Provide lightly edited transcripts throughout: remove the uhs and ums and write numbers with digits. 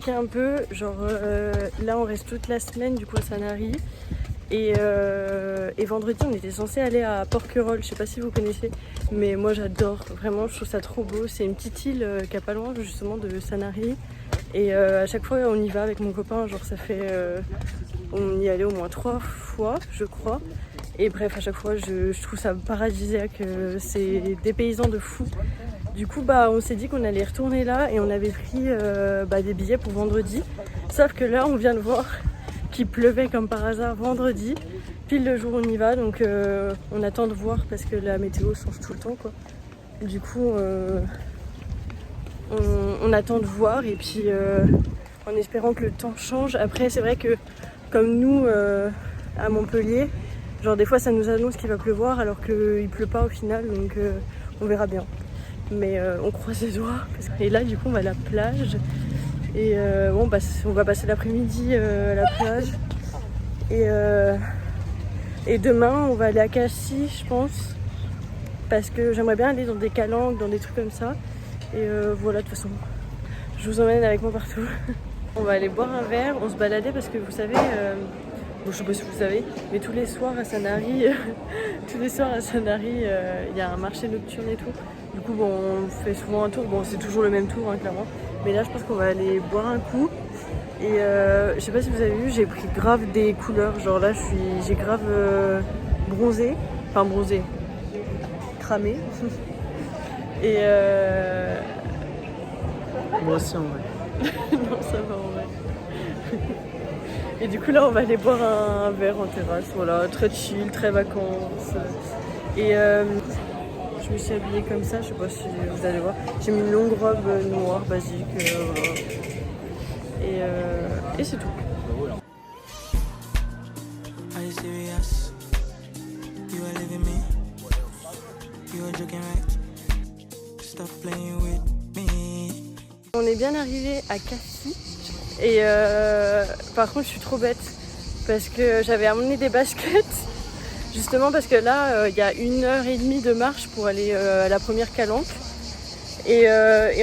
expliquer un peu, genre là on reste toute la semaine du coup à Sanary et vendredi on était censé aller à Porquerolles, je sais pas si vous connaissez, mais moi j'adore, vraiment je trouve ça trop beau, c'est une petite île qui a pas loin justement de Sanary et à chaque fois on y va avec mon copain, genre ça fait, on y allait au moins 3 fois je crois. Et bref, à chaque fois, je trouve ça paradisiaque, c'est des paysans de fou. Du coup, on s'est dit qu'on allait retourner là et on avait pris des billets pour vendredi. Sauf que là, on vient de voir qu'il pleuvait comme par hasard vendredi, pile le jour où on y va. Donc, on attend de voir parce que la météo change tout le temps, quoi. Du coup, on attend de voir et puis en espérant que le temps change. Après, c'est vrai que comme nous, à Montpellier, genre des fois ça nous annonce qu'il va pleuvoir alors qu'il pleut pas au final, donc on verra bien. Mais on croise les doigts. Et là du coup on va à la plage et on va passer l'après-midi à la plage. Et demain on va aller à Cassis je pense. Parce que j'aimerais bien aller dans des calanques, dans des trucs comme ça. Et voilà, de toute façon, je vous emmène avec moi partout. On va aller boire un verre, on se baladait parce que vous savez... Bon, je sais pas si vous savez, mais tous les soirs à Sanary, il y a un marché nocturne et tout. Du coup, on fait souvent un tour. Bon, c'est toujours le même tour, hein, clairement. Mais là, je pense qu'on va aller boire un coup. Et je sais pas si vous avez vu, j'ai pris grave des couleurs. Genre là, j'ai grave bronzé. Enfin, bronzé. Cramé. Et moi aussi, en vrai. Non, ça va en vrai. Et du coup là on va aller boire un verre en terrasse, voilà, très chill, très vacances. Et je me suis habillée comme ça, je sais pas si vous allez voir. J'ai mis une longue robe noire basique, voilà. Et c'est tout. On est bien arrivé à Cassis. Et par contre je suis trop bête parce que j'avais amené des baskets justement parce que là il y a 1h30 de marche pour aller à la première calanque et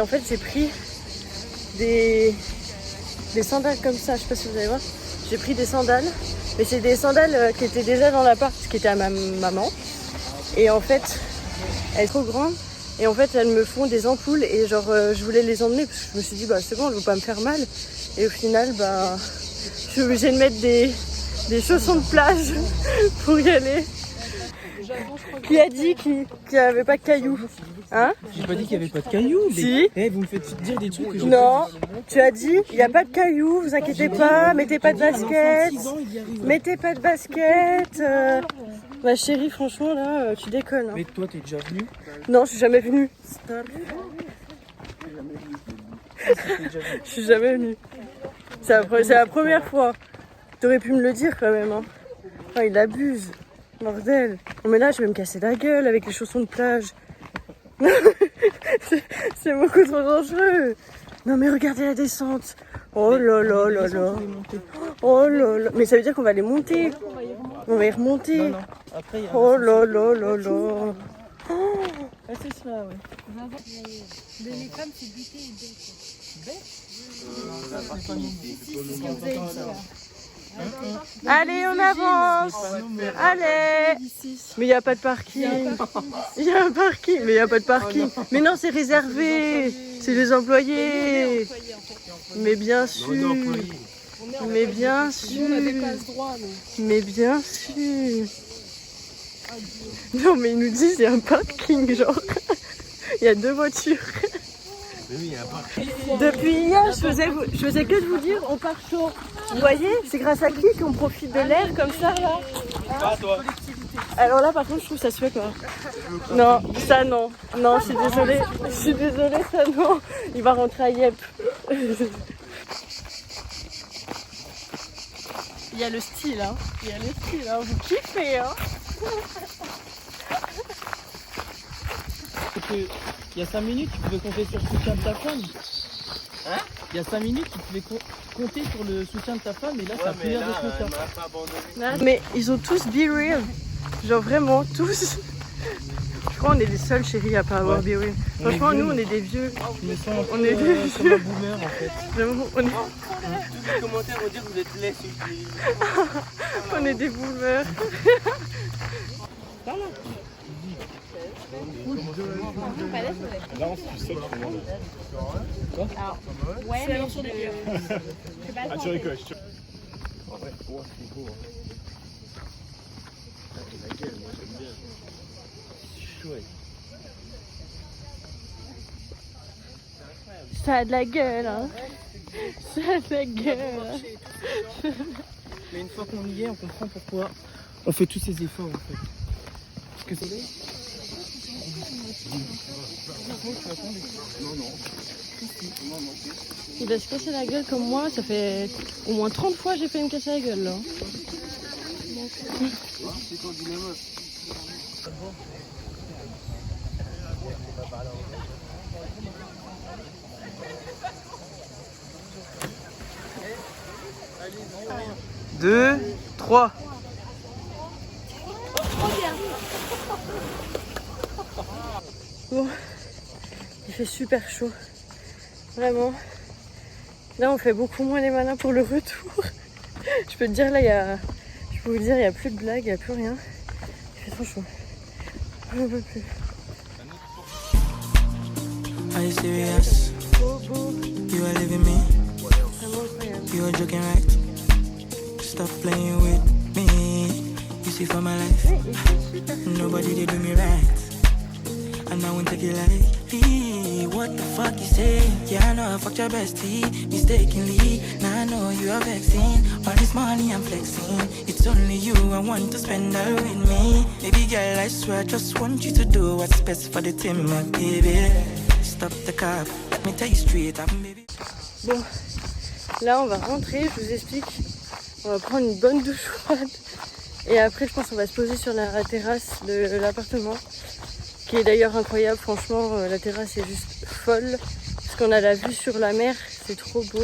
en fait j'ai pris des sandales comme ça, je sais pas si vous allez voir, j'ai pris des sandales mais c'est des sandales qui étaient déjà dans l'appart, qui étaient à ma maman et en fait elles sont trop grandes. Et en fait, elles me font des ampoules et genre, je voulais les emmener parce que je me suis dit, c'est bon, elles vont pas me faire mal. Et au final, je suis obligée de mettre des chaussons de plage pour y aller. Qui a dit qu'il n'y avait pas de cailloux? Hein? J'ai pas dit qu'il y avait pas de cailloux. Si. Vous me faites dire des trucs que j'ai Non, tu as dit, il n'y a pas de cailloux, vous inquiétez pas, mettez pas de basket. Mettez pas de basket. Ma chérie, franchement, là, tu déconnes. Hein. Mais toi, t'es déjà venue? Non, je suis jamais venue. Je suis jamais venue. C'est la première fois. T'aurais pu me le dire quand même. Hein. Oh, il abuse. Bordel. Non, mais là, je vais me casser la gueule avec les chaussons de plage. C'est beaucoup trop dangereux. Non, mais regardez la descente. Oh là là là là. Oh là là. Mais ça veut dire qu'on va les monter. On va y remonter. Non. Après, oh là là là là. Oh. Ah, c'est cela, ouais. Les femmes, c'est buter et Allez, on avance. Allez. Mais il n'y a pas de parking. Il y a un parking, mais il n'y a pas de parking. Mais non, c'est réservé. C'est les employés. Mais bien sûr. Mais bien sûr. Mais bien sûr. Non, mais ils nous disent il y a un parking, genre. Il y a 2 voitures. Depuis hier, je faisais que de vous dire on part chaud. Vous voyez, c'est grâce à qui qu'on profite de l'air comme ça là. Alors là, par contre, je trouve ça se fait pas. Non, ça non. Non, je suis désolée. Je suis désolée, ça non. Il va rentrer à Yep. Il y a le style, hein. Il y a le style, hein. Vous kiffez, hein. Parce que, il y a 5 minutes, tu pouvais compter sur le soutien de ta femme. Hein? Il y a 5 minutes, tu pouvais compter sur le soutien de ta femme, et là, ça a plus l'air d'être le cas. Mais ils ont tous be real. Genre vraiment, tous. Je crois qu'on est les seuls chéris à pas avoir Ouais. BeReal. On est Franchement, vieux, nous on mais- est des vieux. Je me sens un On peu est des comme un boomer en fait. Vraiment, on est, Tous les commentaires vont dire que vous êtes laid. on est des boomers. Ouais, mais sur des vieux. Ah, tu rigoles, tu Ça a de la gueule, hein. Ça a de la gueule. Mais une fois qu'on y est, on comprend pourquoi on fait tous ces efforts en fait. Parce que c'est... Il va se casser la gueule comme moi. Ça fait au moins 30 fois que j'ai fait me casser la gueule là. Deux, trois. Bon, il fait super chaud. Vraiment. Là, on fait beaucoup moins les malins pour le retour. Je peux te dire, là, je peux vous dire, il n'y a plus de blagues, il n'y a plus rien. Il fait trop chaud. J'en peux plus. Are you serious? Beau, beau. You are leaving me? Vraiment incroyable. You are joking, right? Stop playing with me. You see, for my life, Ouais, il fait super chaud. nobody did do me right. And I won't take it lightly. What the fuck you say? Yeah, I know I fucked your bestie mistakenly. Now I know you are vexing. All this money I'm flexing. It's only you I want to spend all with me. Baby girl, I swear I just want you to do what's best for the team, my baby. Stop the cap. Let me tell you straight, I'm baby. Bon, là, on va rentrer, je vous explique. On va prendre une bonne douche froide. Et après, je pense qu'on va se poser sur la terrasse de l'appartement. Qui est d'ailleurs incroyable, franchement, la terrasse est juste folle. Parce qu'on a la vue sur la mer, c'est trop beau.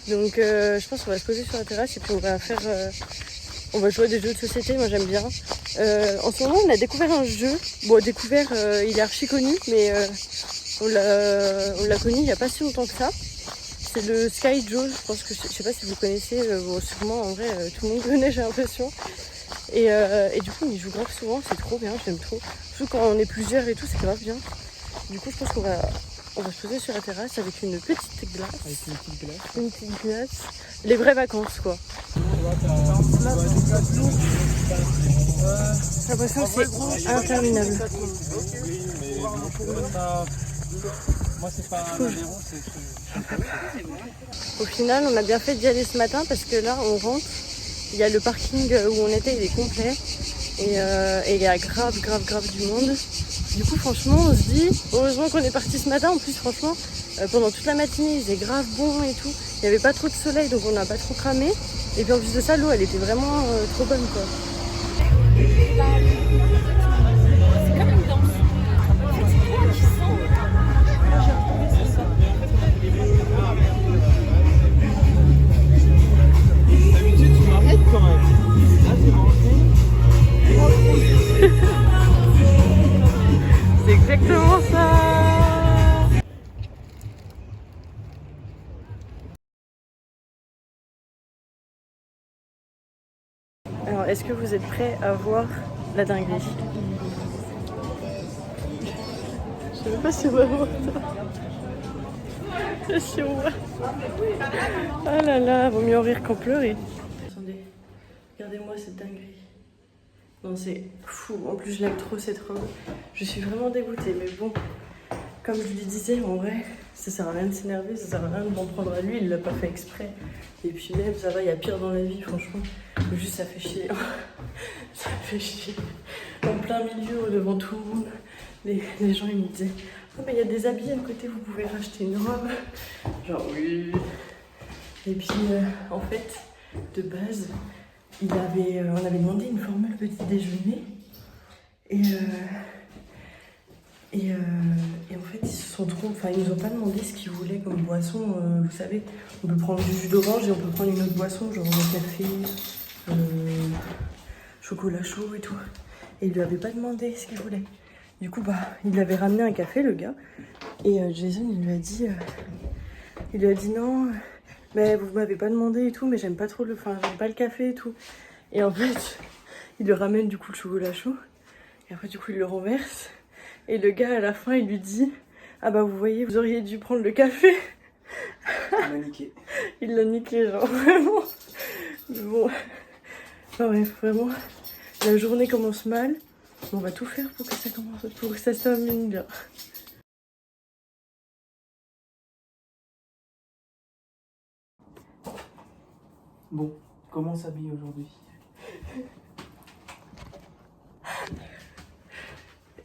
Donc je pense qu'on va se poser sur la terrasse et puis on va faire... on va jouer à des jeux de société, moi j'aime bien. En ce moment, on a découvert un jeu. Bon, découvert, il est archi connu, mais on l'a connu il n'y a pas si longtemps que ça. C'est le Sky Joe, je pense que, je sais pas si vous connaissez, bon, sûrement en vrai, tout le monde connaît, j'ai l'impression. Et du coup, on y joue grave souvent, c'est trop bien, j'aime trop. Surtout quand on est plusieurs et tout, c'est grave bien. Du coup, je pense qu'on va se poser sur la terrasse avec une petite glace. Avec une petite glace. Une petite glace. Les vraies vacances, quoi. J'ai l'impression que c'est interminable. Moi c'est pas un héros, c'est... Au final, on a bien fait d'y aller ce matin parce que là, on rentre. Il y a le parking où on était, il est complet. Et il y a grave du monde. Du coup, franchement, on se dit, heureusement qu'on est parti ce matin. En plus, franchement, pendant toute la matinée, il faisait grave bon et tout. Il n'y avait pas trop de soleil, donc on n'a pas trop cramé. Et puis en plus de ça, l'eau, elle était vraiment trop bonne, quoi. C'est exactement ça. Alors, est-ce que vous êtes prêts à voir la dinguerie? Je sais même pas si on va voir ça. Si on voit. Ah là là, vaut mieux en rire qu'en pleurer. Attendez, regardez-moi cette dinguerie. Non, c'est fou. En plus, je l'aime trop cette robe. Je suis vraiment dégoûtée, mais bon, comme je lui disais, en vrai, ça sert à rien de s'énerver, ça sert à rien de m'en prendre à lui, il l'a pas fait exprès. Et puis même, ça va, il y a pire dans la vie, franchement. Juste, ça fait chier. Ça fait chier. En plein milieu, devant tout le monde, les gens, ils me disaient « Oh, mais il y a des habits à côté, vous pouvez racheter une robe. » Genre, oui. Et puis, en fait, de base, on avait demandé une formule petit déjeuner. Et en fait, ils se sont ils nous ont pas demandé ce qu'ils voulaient comme boisson. Vous savez, on peut prendre du jus d'orange et on peut prendre une autre boisson, genre le café, chocolat chaud et tout. Et ils lui avaient pas demandé ce qu'ils voulaient. Du coup, bah, il avait ramené un café, le gars. Et Jason, il lui a dit non, mais vous m'avez pas demandé et tout, mais j'aime pas trop j'aime pas le café et tout. Et en fait, il lui ramène du coup le chocolat chaud. Et après, du coup, il le renverse. Et le gars, à la fin, il lui dit, ah bah, vous voyez, vous auriez dû prendre le café. Il m'a niqué. Il l'a niqué, genre, vraiment. Mais bon. Enfin, bref, vraiment. La journée commence mal. On va tout faire pour que ça commence, pour que ça se termine bien. Bon, comment on s'habille aujourd'hui?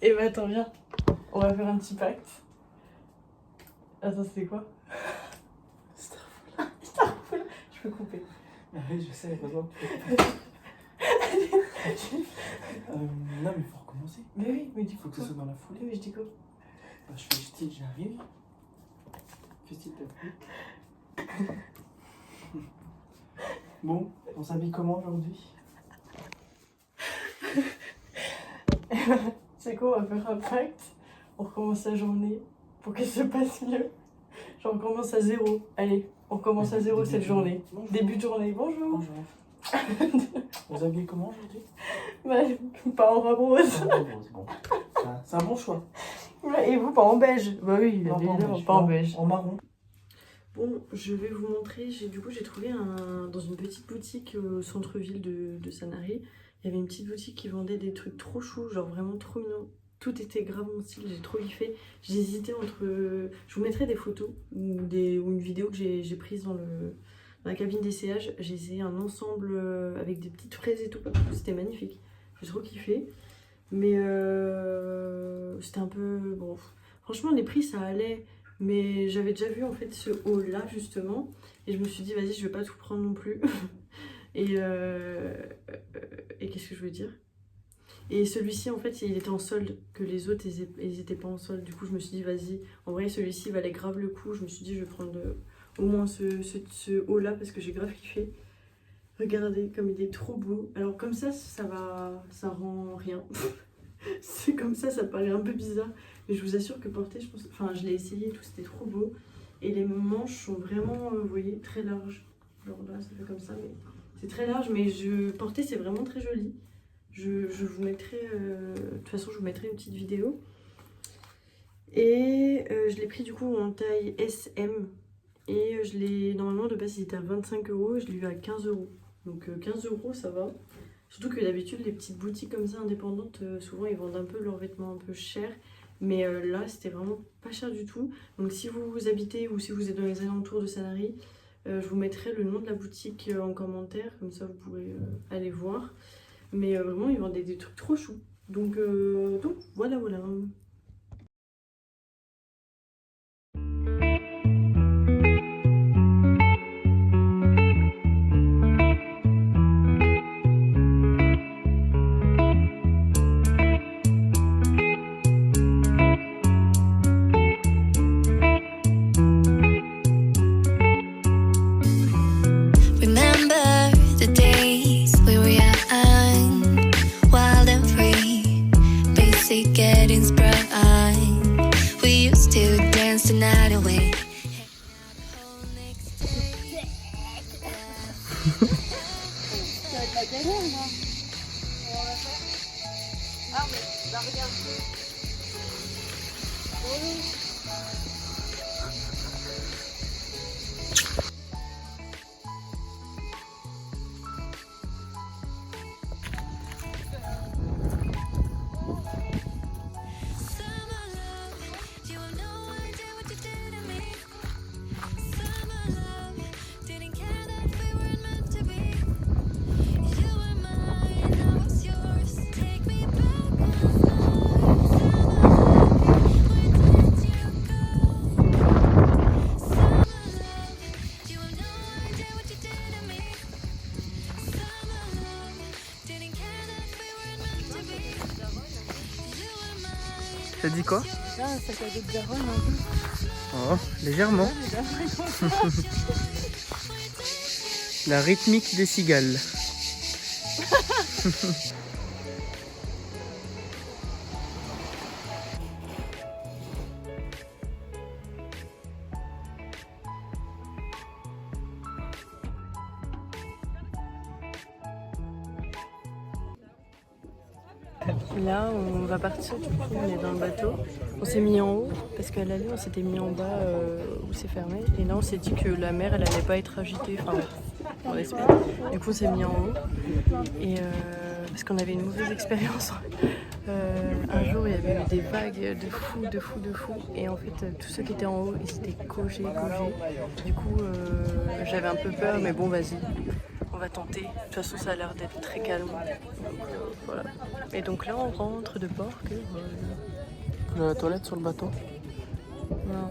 Et bah attends, viens. On va faire un petit pacte. Attends, c'était quoi? Starfall. Je peux couper. Ah oui, je sais, heureusement que tu peux. Non, mais il faut recommencer. Mais oui, mais du coup. Faut que ce soit dans la foulée. Oui, mais je dis quoi? Bah, je fais style, j'arrive. Fais style, t'as pris. Bon, on s'habille comment aujourd'hui? C'est quoi, on va faire un pacte. On recommence la journée pour qu'elle se passe mieux. Genre, on commence à 0. Allez, on commence à 0 cette journée. Bonjour. Début de journée, bonjour. Bonjour. Vous habillez comment aujourd'hui? Bah, pas en robe rose. Ah, c'est bon. C'est un bon choix. Ouais, et vous, pas en beige? Bah oui, Non, évidemment, pas en beige. En marron. Bon, je vais vous montrer. J'ai trouvé dans une petite boutique au centre-ville de Sanary. Il y avait une petite boutique qui vendait des trucs trop choux, genre vraiment trop mignons. Tout était grave mon style, j'ai trop kiffé. J'ai hésité entre... Je vous mettrai des photos ou une vidéo que j'ai prise dans la cabine d'essayage. J'ai essayé un ensemble avec des petites fraises et tout. C'était magnifique. J'ai trop kiffé. Mais c'était un peu... Bon, franchement, les prix, ça allait. Mais j'avais déjà vu en fait ce haul-là, justement. Et je me suis dit, vas-y, je vais pas tout prendre non plus. Et qu'est-ce que je veux dire? Et celui-ci, en fait, il était en solde, que les autres, ils étaient pas en solde. Du coup, je me suis dit, vas-y, en vrai, celui-ci valait grave le coup. Je me suis dit, je vais prendre au moins ce haut-là, parce que j'ai grave kiffé. Regardez, comme il est trop beau. Alors, comme ça rend rien. C'est comme ça paraît un peu bizarre. Mais je vous assure que porter, je pense... Enfin, je l'ai essayé et tout, c'était trop beau. Et les manches sont vraiment, vous voyez, très larges. Genre là, ça fait comme ça, mais... C'est très large, mais porter, c'est vraiment très joli. Je vous mettrai... de toute façon, je vous mettrai une petite vidéo. Et je l'ai pris du coup en taille SM. Et je l'ai... Normalement, de base, il était à 25 €. Je l'ai eu à 15 €. Donc 15 €, ça va. Surtout que d'habitude, les petites boutiques comme ça, indépendantes, souvent, ils vendent un peu leurs vêtements un peu chers. Mais là, c'était vraiment pas cher du tout. Donc si vous habitez ou si vous êtes dans les alentours de Sanary, je vous mettrai le nom de la boutique en commentaire. Comme ça, vous pourrez aller voir. Mais vraiment, ils vendaient des trucs trop choux. Donc voilà. Getting sprung. We used to dance the night away. Ah mais bah regarde. T'as dit quoi? Là, un sac à dos de Garonne un peu. Oh, légèrement. La rythmique des cigales. Là, on va partir, du coup, on est dans le bateau. On s'est mis en haut, parce qu'à l'aller, on s'était mis en bas où c'est fermé. Et là, on s'est dit que la mer, elle allait pas être agitée, enfin, on espère. Du coup, on s'est mis en haut. Et parce qu'on avait une mauvaise expérience. Un jour, il y avait eu des vagues de fou. Et en fait, tous ceux qui étaient en haut, ils étaient gaugés. Du coup, j'avais un peu peur, mais bon, vas-y. On va tenter. De toute façon, ça a l'air d'être très calme. Donc, voilà. Et donc là, on rentre de bord que... La toilette sur le bateau? Non.